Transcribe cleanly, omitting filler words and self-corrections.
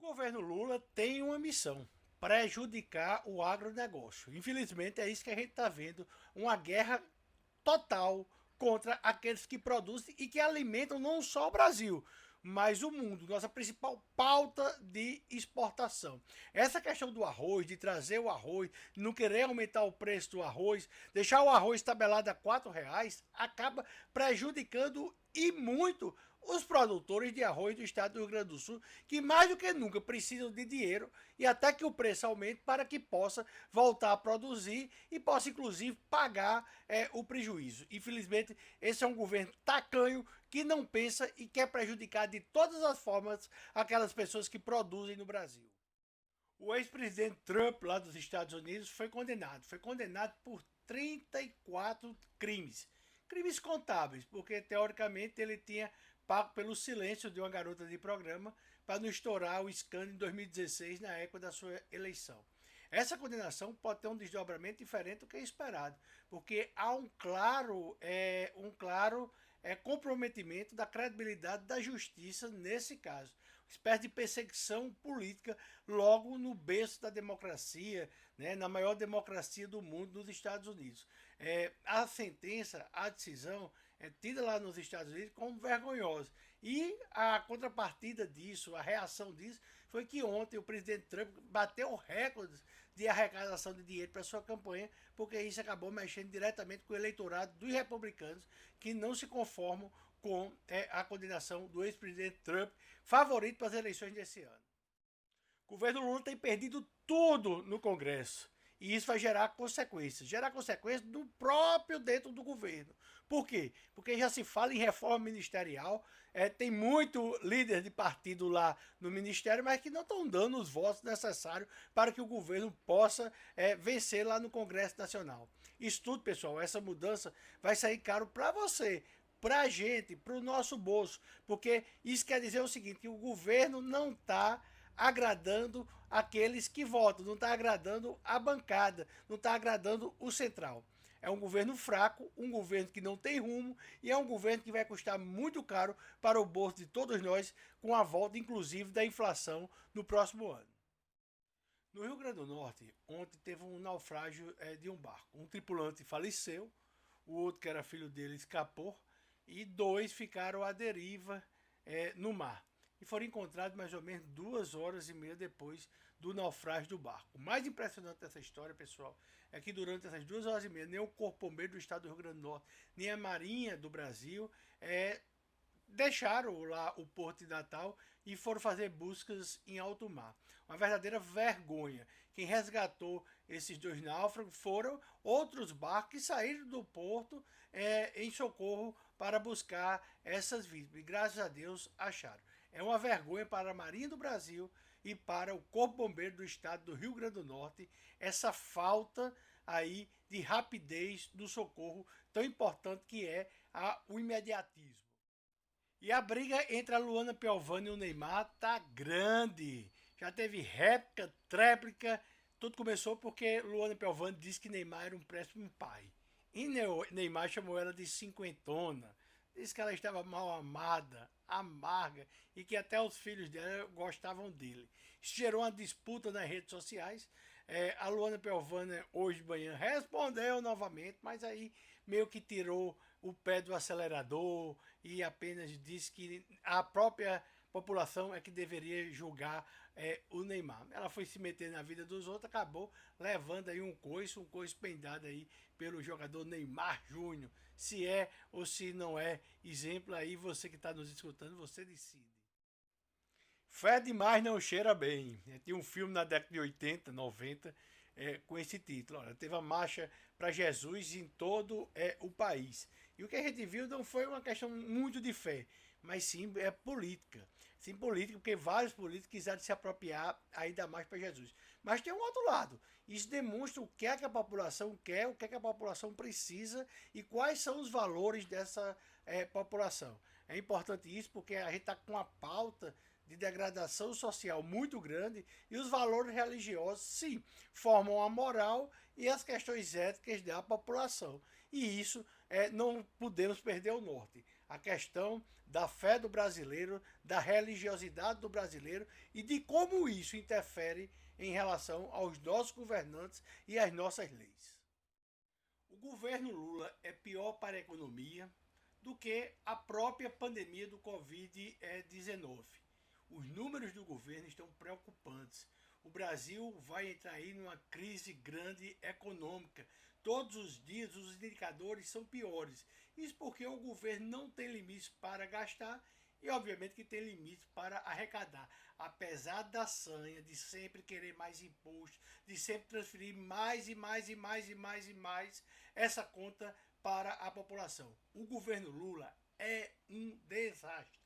governo Lula tem uma missão: prejudicar o agronegócio. Infelizmente, é isso que a gente está vendo, uma guerra total contra aqueles que produzem e que alimentam não só o Brasil, mas o mundo, nossa principal pauta de exportação. Essa questão do arroz, de trazer o arroz, não querer aumentar o preço do arroz, deixar o arroz tabelado a R$ 4, acaba prejudicando e muito os produtores de arroz do estado do Rio Grande do Sul, que mais do que nunca precisam de dinheiro e até que o preço aumente para que possa voltar a produzir e possa inclusive pagar o prejuízo. Infelizmente, esse é um governo tacanho que não pensa e quer prejudicar de todas as formas aquelas pessoas que produzem no Brasil. O ex-presidente Trump, lá dos Estados Unidos, foi condenado por 34 crimes. Crimes contábeis, porque teoricamente ele tinha pago pelo silêncio de uma garota de programa para não estourar o escândalo em 2016, na época da sua eleição. Essa condenação pode ter um desdobramento diferente do que é esperado, porque há um claro comprometimento da credibilidade da justiça nesse caso. Uma espécie de perseguição política logo no berço da democracia, né, na maior democracia do mundo, nos Estados Unidos. A sentença, a decisão é tida lá nos Estados Unidos como vergonhosa. E a contrapartida disso, a reação disso, foi que ontem o presidente Trump bateu recordes de arrecadação de dinheiro para sua campanha, porque isso acabou mexendo diretamente com o eleitorado dos republicanos que não se conformam com a condenação do ex-presidente Trump, favorito para as eleições desse ano. O governo Lula tem perdido tudo no Congresso. E isso vai gerar consequências. Gerar consequências do próprio dentro do governo. Por quê? Porque já se fala em reforma ministerial. Tem muito líder de partido lá no ministério, mas que não estão dando os votos necessários para que o governo possa vencer lá no Congresso Nacional. Isso tudo, pessoal, essa mudança vai sair caro para você, para a gente, para o nosso bolso. Porque isso quer dizer o seguinte, que o governo não está agradando aqueles que votam, não está agradando a bancada, não está agradando o central. É um governo fraco, um governo que não tem rumo e é um governo que vai custar muito caro para o bolso de todos nós, com a volta inclusive da inflação no próximo ano. No Rio Grande do Norte, ontem teve um naufrágio de um barco. Um tripulante faleceu, o outro, que era filho dele, escapou e dois ficaram à deriva no mar e foram encontrados mais ou menos 2 horas e meia depois do naufrágio do barco. O mais impressionante dessa história, pessoal, é que durante essas 2 horas e meia, nem o Corpo Bombeiro do Estado do Rio Grande do Norte, nem a Marinha do Brasil deixaram lá o Porto de Natal e foram fazer buscas em alto mar. Uma verdadeira vergonha. Quem resgatou esses dois náufragos foram outros barcos que saíram do porto em socorro para buscar essas vítimas. E graças a Deus acharam. É uma vergonha para a Marinha do Brasil e para o Corpo Bombeiro do Estado do Rio Grande do Norte essa falta aí de rapidez do socorro tão importante que é o imediatismo. E a briga entre a Luana Piovani e o Neymar tá grande. Já teve réplica, tréplica. Tudo começou porque Luana Piovani disse que Neymar era um péssimo pai. E Neymar chamou ela de cinquentona. Disse que ela estava mal amada, amarga e que até os filhos dela gostavam dele. Isso gerou uma disputa nas redes sociais. A Luana Piovani hoje de manhã respondeu novamente, mas aí meio que tirou o pé do acelerador e apenas disse que a própria população é que deveria julgar o Neymar. Ela foi se meter na vida dos outros, acabou levando aí um coice pendado aí pelo jogador Neymar Júnior. Se é ou se não é exemplo aí, você que está nos escutando, você decide. Fé demais não cheira bem. Tinha um filme na década de 80, 90, com esse título. Olha, teve a marcha para Jesus em todo o país. E o que a gente viu não foi uma questão muito de fé, mas sim política. Sim, política, porque vários políticos quiseram se apropriar ainda mais para Jesus. Mas tem um outro lado. Isso demonstra o que é que a população quer, o que é que a população precisa e quais são os valores dessa população. É importante isso porque a gente está com uma pauta de degradação social muito grande e os valores religiosos, sim, formam a moral e as questões éticas da população. E isso não podemos perder o norte. a questão da fé do brasileiro, da religiosidade do brasileiro e de como isso interfere em relação aos nossos governantes e às nossas leis. O governo Lula é pior para a economia do que a própria pandemia do Covid-19. Os números do governo estão preocupantes. O Brasil vai entrar aí numa crise grande econômica. Todos os dias os indicadores são piores. Isso porque o governo não tem limites para gastar e obviamente que tem limites para arrecadar. Apesar da sanha de sempre querer mais imposto, de sempre transferir mais e mais e mais e mais e mais essa conta para a população. O governo Lula é um desastre.